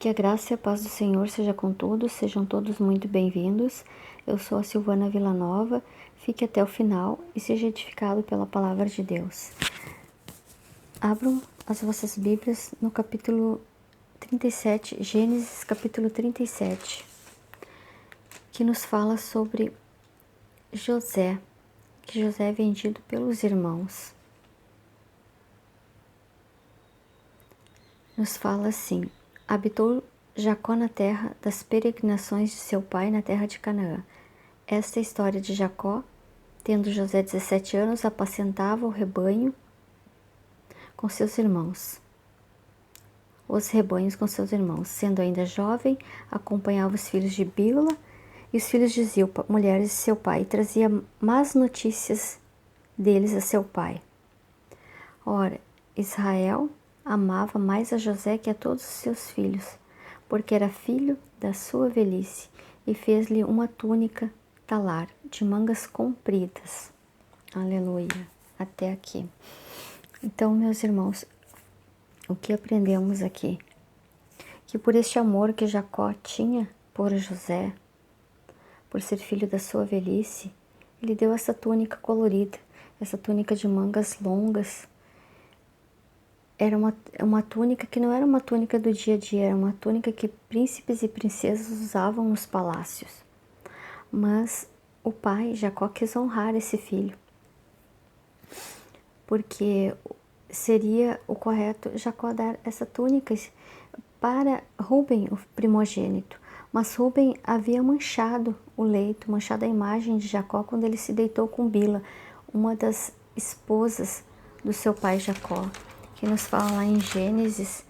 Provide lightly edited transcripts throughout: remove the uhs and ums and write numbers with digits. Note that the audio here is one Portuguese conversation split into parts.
Que a graça e a paz do Senhor seja com todos, sejam todos muito bem-vindos. Eu sou a Silvana Villanova, fique até o final e seja edificado pela palavra de Deus. Abram as vossas Bíblias no capítulo 37, Gênesis capítulo 37, que nos fala sobre José, que José é vendido pelos irmãos. Nos fala assim: habitou Jacó na terra das peregrinações de seu pai, na terra de Canaã. Esta é a história de Jacó. Tendo José 17 anos, apacentava o rebanho com seus irmãos. Os rebanhos com seus irmãos. Sendo ainda jovem, acompanhava os filhos de Bilha e os filhos de Zilpa, mulheres de seu pai, e trazia más notícias deles a seu pai. Ora, Israel amava mais a José que a todos os seus filhos, porque era filho da sua velhice, e fez-lhe uma túnica talar de mangas compridas. Aleluia. Até aqui. Então, meus irmãos, o que aprendemos aqui? Que por este amor que Jacó tinha por José, por ser filho da sua velhice, ele deu essa túnica colorida, essa túnica de mangas longas. Era uma túnica que não era uma túnica do dia a dia, era uma túnica que príncipes e princesas usavam nos palácios. Mas o pai, Jacó, quis honrar esse filho, porque seria o correto Jacó dar essa túnica para Rúben, o primogênito. Mas Rúben havia manchado o leito, manchado a imagem de Jacó quando ele se deitou com Bilha, uma das esposas do seu pai Jacó, que nos fala lá em Gênesis,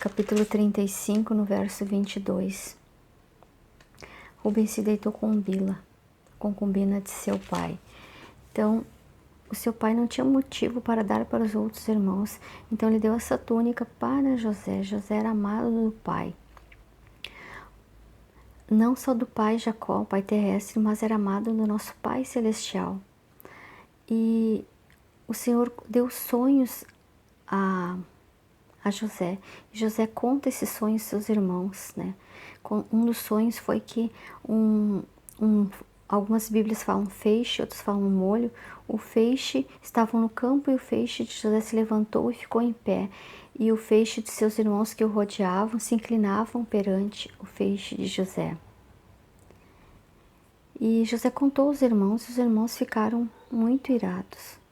capítulo 35, no verso 22. Rúben se deitou com Bilha, concubina de seu pai. Então, o seu pai não tinha motivo para dar para os outros irmãos, então ele deu essa túnica para José. José era amado do pai. Não só do pai Jacó, o pai terrestre, mas era amado do nosso pai celestial. E o Senhor deu sonhos a José. E José conta esses sonhos aos seus irmãos, né? Um dos sonhos foi que algumas Bíblias falam feixe, outros falam molho. O feixe estava no campo e o feixe de José se levantou e ficou em pé. E o feixe de seus irmãos que o rodeavam se inclinavam perante o feixe de José. E José contou aos irmãos e os irmãos ficaram muito irados.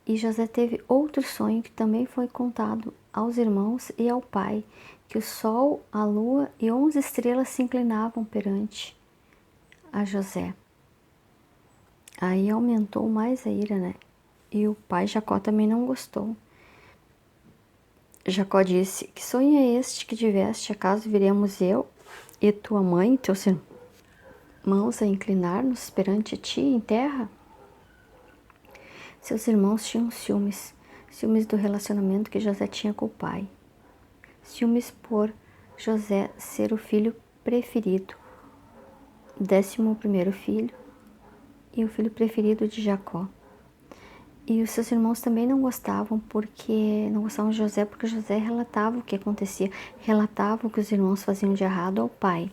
E José teve outro sonho que também foi contado aos irmãos e ao pai, que o sol, a lua e 11 estrelas se inclinavam perante a José. Aí aumentou mais a ira, né? E o pai Jacó também não gostou. Jacó disse: que sonho é este que tiveste? Acaso viremos eu e tua mãe e teus irmãos a inclinar-nos perante ti em terra? Seus irmãos tinham ciúmes do relacionamento que José tinha com o pai. Ciúmes por José ser o filho preferido, o 11º filho e o filho preferido de Jacó. E os seus irmãos também não gostavam de José, porque José relatava o que acontecia, relatava o que os irmãos faziam de errado ao pai.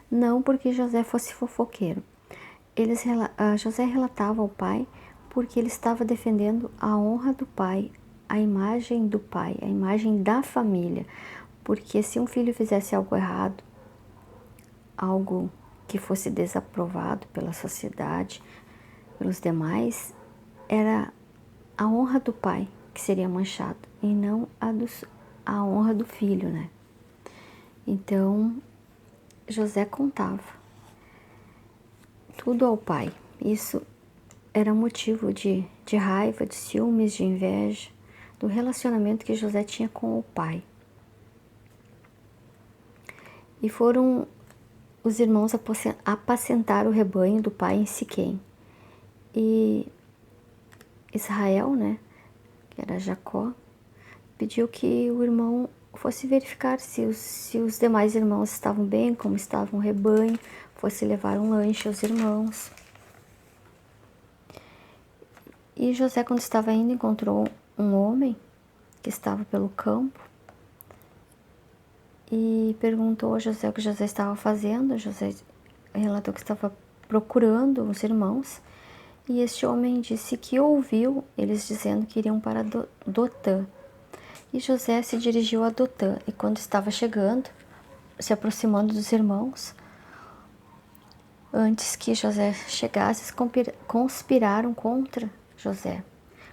Não porque José fosse fofoqueiro. José relatava ao pai porque ele estava defendendo a honra do pai, a imagem do pai, a imagem da família. Porque se um filho fizesse algo errado, algo que fosse desaprovado pela sociedade, pelos demais, era a honra do pai que seria manchada e não a honra do filho, né? Então, José contava tudo ao pai. Isso era motivo de raiva, de ciúmes, de inveja, do relacionamento que José tinha com o pai. E foram os irmãos apacentar o rebanho do pai em Siquém. E Israel, né, que era Jacó, pediu que o irmão fosse verificar se os demais irmãos estavam bem, como estava o rebanho, fosse levar um lanche aos irmãos. E José, quando estava indo, encontrou um homem que estava pelo campo e perguntou a José o que José estava fazendo. José relatou que estava procurando os irmãos, e este homem disse que ouviu eles dizendo que iriam para Dotã. E José se dirigiu a Dotã, e quando estava chegando, se aproximando dos irmãos, antes que José chegasse, conspiraram contra José.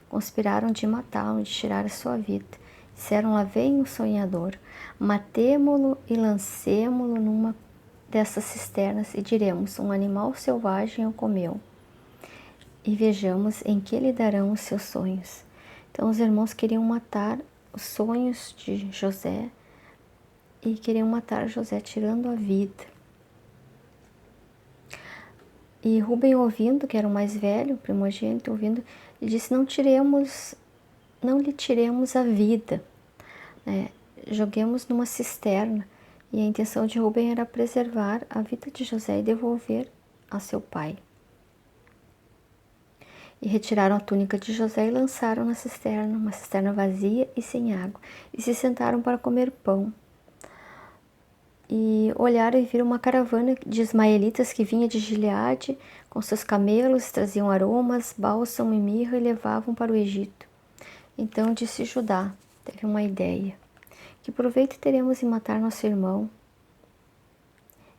Conspiraram de matá-lo, de tirar a sua vida. Disseram: lá vem o sonhador, matemo-lo e lancemo-lo numa dessas cisternas e diremos: um animal selvagem o comeu. E vejamos em que lhe darão os seus sonhos. Então os irmãos queriam matar os sonhos de José e queriam matar José, tirando a vida. E Rubem, ouvindo, que era o mais velho, o primogênito, ouvindo, e disse: não lhe tiremos a vida, né? Joguemos numa cisterna. E a intenção de Rubem era preservar a vida de José e devolver a seu pai. E retiraram a túnica de José e lançaram na cisterna, uma cisterna vazia e sem água, e se sentaram para comer pão. E olharam e viram uma caravana de ismaelitas que vinha de Gileade, com seus camelos, traziam aromas, bálsamo e mirra e levavam para o Egito. Então disse Judá, teve uma ideia: que proveito teremos em matar nosso irmão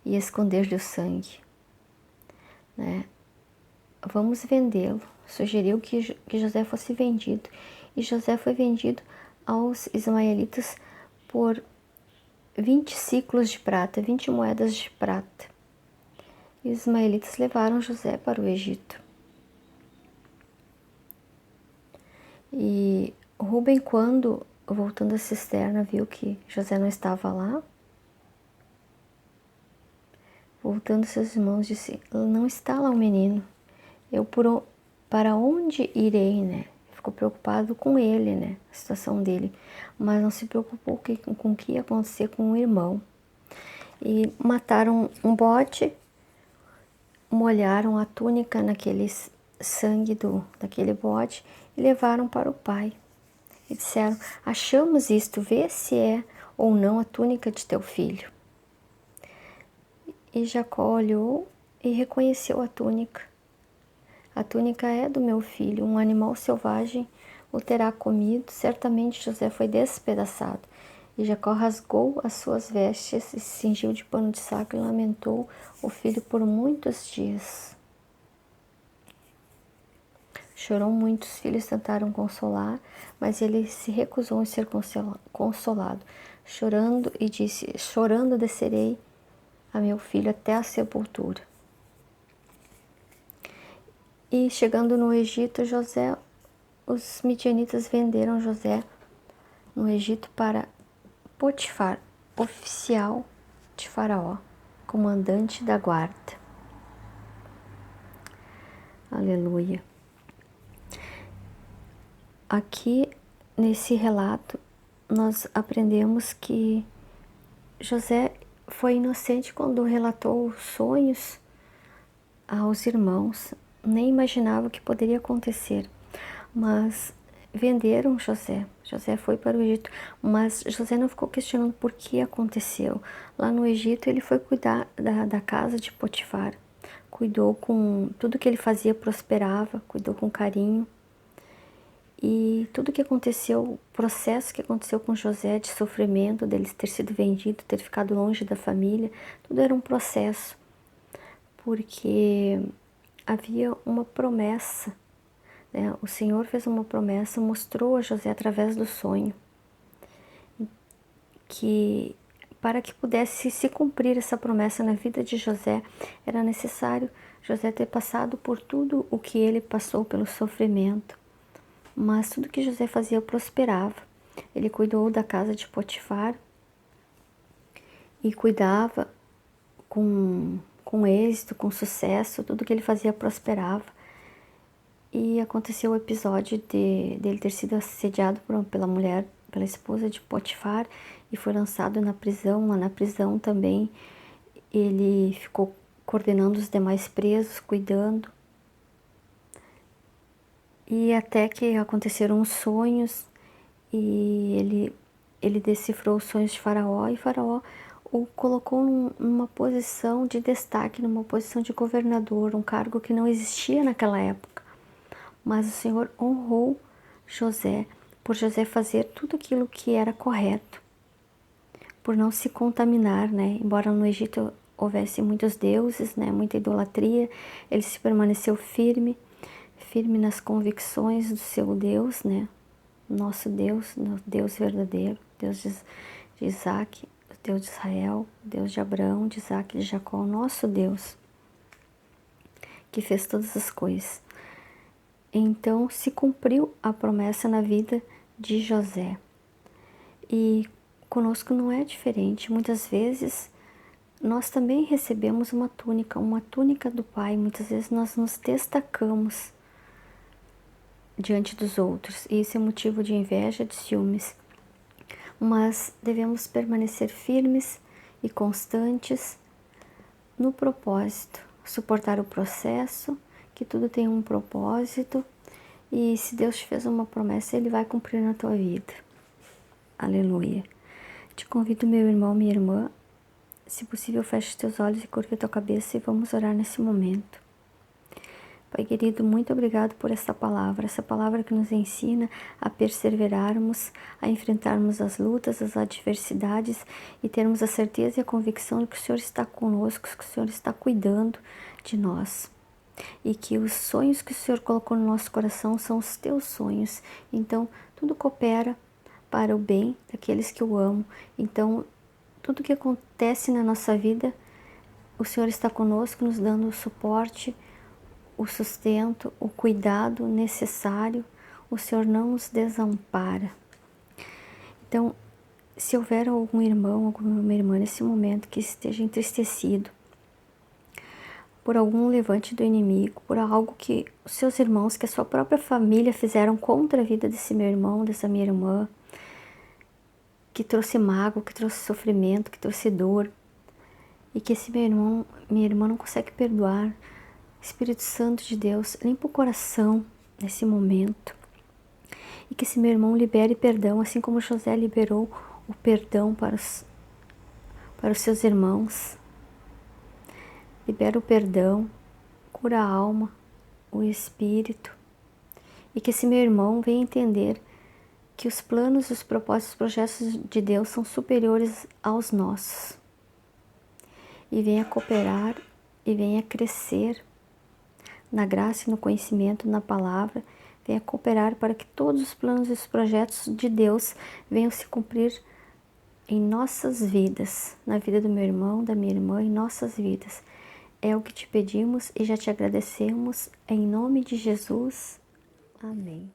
e esconder-lhe o sangue, né? Vamos vendê-lo. Sugeriu que José fosse vendido, e José foi vendido aos ismaelitas por 20 ciclos de prata, 20 moedas de prata. E os ismaelitas levaram José para o Egito. E Rubem, quando, voltando à cisterna, viu que José não estava lá, voltando seus irmãos, disse: não está lá o menino. Para onde irei, né? Ficou preocupado com ele, né? A situação dele. Mas não se preocupou com o que ia acontecer com o irmão. E mataram um bode, molharam a túnica naquele sangue daquele bode e levaram para o pai. E disseram: achamos isto, vê se é ou não a túnica de teu filho. E Jacó olhou e reconheceu a túnica. A túnica é do meu filho, um animal selvagem o terá comido. Certamente José foi despedaçado. E Jacó rasgou as suas vestes e se cingiu de pano de saco e lamentou o filho por muitos dias. Chorou muito, os filhos tentaram consolar, mas ele se recusou em ser consolado. Chorando, e disse: chorando descerei a meu filho até a sepultura. E chegando no Egito, os midianitas venderam José no Egito para Potifar, oficial de Faraó, comandante da guarda. Aleluia. Aqui, nesse relato, nós aprendemos que José foi inocente quando relatou os sonhos aos irmãos. Nem imaginava o que poderia acontecer, mas venderam José. José foi para o Egito, mas José não ficou questionando por que aconteceu. Lá no Egito ele foi cuidar da casa de Potifar, cuidou com tudo que ele fazia, prosperava, cuidou com carinho. E tudo que aconteceu, o processo que aconteceu com José de sofrimento, dele ter sido vendido, ter ficado longe da família, tudo era um processo, porque havia uma promessa, né? O Senhor fez uma promessa, mostrou a José através do sonho, que para que pudesse se cumprir essa promessa na vida de José, era necessário José ter passado por tudo o que ele passou, pelo sofrimento. Mas tudo que José fazia prosperava. Ele cuidou da casa de Potifar e cuidava com êxito, com sucesso, tudo que ele fazia prosperava. E aconteceu o episódio dele ter sido assediado pela mulher, pela esposa de Potifar, e foi lançado na prisão. Lá na prisão também ele ficou coordenando os demais presos, cuidando. E até que aconteceram os sonhos e ele ele decifrou os sonhos de Faraó e Faraó o colocou numa posição de destaque, numa posição de governador, um cargo que não existia naquela época. Mas o Senhor honrou José, por José fazer tudo aquilo que era correto, por não se contaminar, né? Embora no Egito houvesse muitos deuses, né? Muita idolatria, ele se permaneceu firme nas convicções do seu Deus, né? Nosso Deus verdadeiro, Deus de Isaac, Deus de Israel, Deus de Abraão, de Isaac e de Jacó, nosso Deus, que fez todas as coisas. Então se cumpriu a promessa na vida de José. E conosco não é diferente. Muitas vezes nós também recebemos uma túnica do Pai. Muitas vezes nós nos destacamos diante dos outros. E isso é motivo de inveja, de ciúmes. Mas devemos permanecer firmes e constantes no propósito, suportar o processo, que tudo tem um propósito, e se Deus te fez uma promessa, Ele vai cumprir na tua vida. Aleluia. Te convido, meu irmão, minha irmã, se possível, feche os teus olhos e curva a tua cabeça e vamos orar nesse momento. Pai querido, muito obrigado por essa palavra que nos ensina a perseverarmos, a enfrentarmos as lutas, as adversidades e termos a certeza e a convicção de que o Senhor está conosco, que o Senhor está cuidando de nós. E que os sonhos que o Senhor colocou no nosso coração são os teus sonhos. Então, tudo coopera para o bem daqueles que o amam. Então, tudo que acontece na nossa vida, o Senhor está conosco, nos dando o suporte, o sustento, o cuidado necessário. O Senhor não nos desampara. Então, se houver algum irmão, alguma irmã nesse momento que esteja entristecido por algum levante do inimigo, por algo que os seus irmãos, que a sua própria família fizeram contra a vida desse meu irmão, dessa minha irmã, que trouxe mágoa, que trouxe sofrimento, que trouxe dor, e que esse meu irmão, minha irmã não consegue perdoar. Espírito Santo de Deus, limpa o coração nesse momento, e que esse meu irmão libere perdão, assim como José liberou o perdão para os seus irmãos. Libera o perdão, cura a alma, o espírito, e que esse meu irmão venha entender que os planos, os propósitos, os projetos de Deus são superiores aos nossos, e venha cooperar e venha crescer na graça e no conhecimento, na palavra, venha cooperar para que todos os planos e os projetos de Deus venham se cumprir em nossas vidas, na vida do meu irmão, da minha irmã, em nossas vidas. É o que te pedimos e já te agradecemos, em nome de Jesus. Amém.